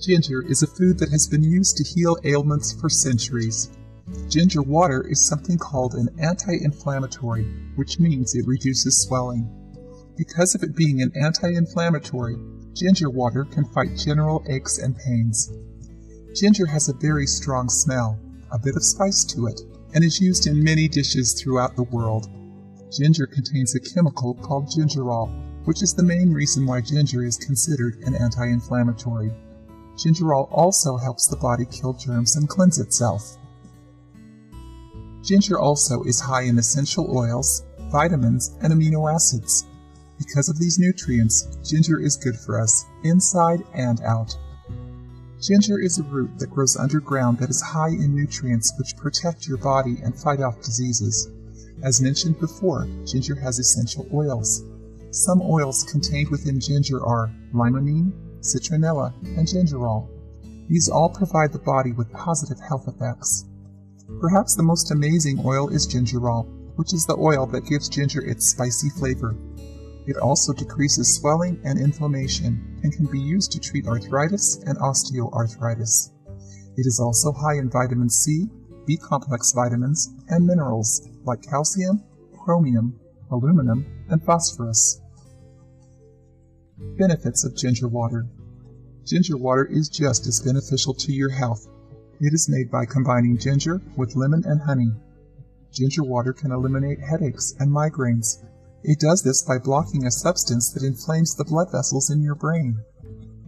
Ginger is a food that has been used to heal ailments for centuries. Ginger water is something called an anti-inflammatory, which means it reduces swelling. Because of it being an anti-inflammatory, ginger water can fight general aches and pains. Ginger has a very strong smell, a bit of spice to it, and is used in many dishes throughout the world. Ginger contains a chemical called gingerol, which is the main reason why ginger is considered an anti-inflammatory. Gingerol also helps the body kill germs and cleanse itself. Ginger also is high in essential oils, vitamins, and amino acids. Because of these nutrients, ginger is good for us, inside and out. Ginger is a root that grows underground that is high in nutrients which protect your body and fight off diseases. As mentioned before, ginger has essential oils. Some oils contained within ginger are limonene, citronella, and gingerol. These all provide the body with positive health effects. Perhaps the most amazing oil is gingerol, which is the oil that gives ginger its spicy flavor. It also decreases swelling and inflammation and can be used to treat arthritis and osteoarthritis. It is also high in vitamin C, B-complex vitamins, and minerals like calcium, chromium, aluminum, and phosphorus. Benefits of ginger water. Ginger water is just as beneficial to your health. It is made by combining ginger with lemon and honey. Ginger water can eliminate headaches and migraines. It does this by blocking a substance that inflames the blood vessels in your brain.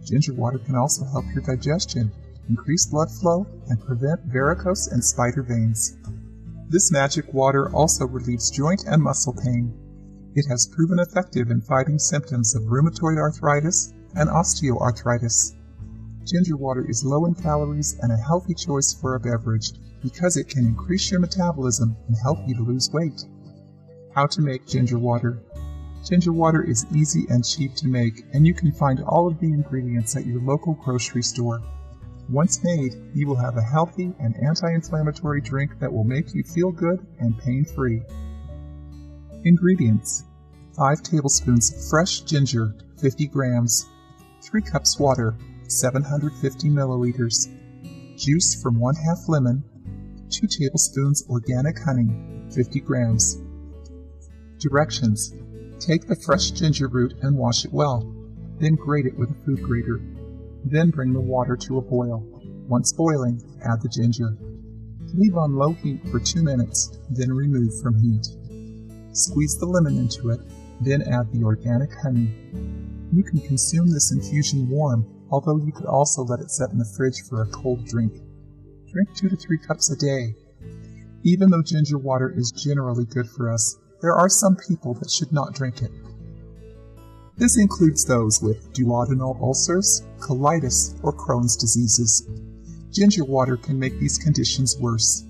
Ginger water can also help your digestion, increase blood flow, and prevent varicose and spider veins. This magic water also relieves joint and muscle pain. It has proven effective in fighting symptoms of rheumatoid arthritis and osteoarthritis. Ginger water is low in calories and a healthy choice for a beverage because it can increase your metabolism and help you to lose weight. How to make ginger water. Ginger water is easy and cheap to make, and you can find all of the ingredients at your local grocery store. Once made, you will have a healthy and anti-inflammatory drink that will make you feel good and pain-free. Ingredients: 5 tablespoons of fresh ginger, 50 grams, 3 cups water, 750 milliliters, juice from 1/2 lemon, 2 tablespoons organic honey, 50 grams. Directions: take the fresh ginger root and wash it well, then grate it with a food grater. Then bring the water to a boil. Once boiling, add the ginger. Leave on low heat for 2 minutes, then remove from heat. Squeeze the lemon into it, then add the organic honey. You can consume this infusion warm, although you could also let it set in the fridge for a cold drink. Drink 2 to 3 cups a day. Even though ginger water is generally good for us, there are some people that should not drink it. This includes those with duodenal ulcers, colitis, or Crohn's diseases. Ginger water can make these conditions worse.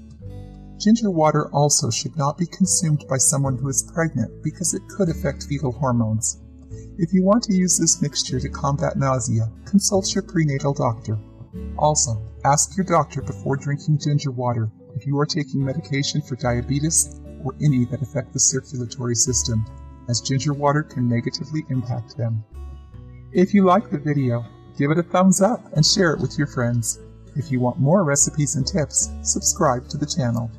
Ginger water also should not be consumed by someone who is pregnant because it could affect fetal hormones. If you want to use this mixture to combat nausea, consult your prenatal doctor. Also, ask your doctor before drinking ginger water if you are taking medication for diabetes or any that affect the circulatory system, as ginger water can negatively impact them. If you like the video, give it a thumbs up and share it with your friends. If you want more recipes and tips, subscribe to the channel.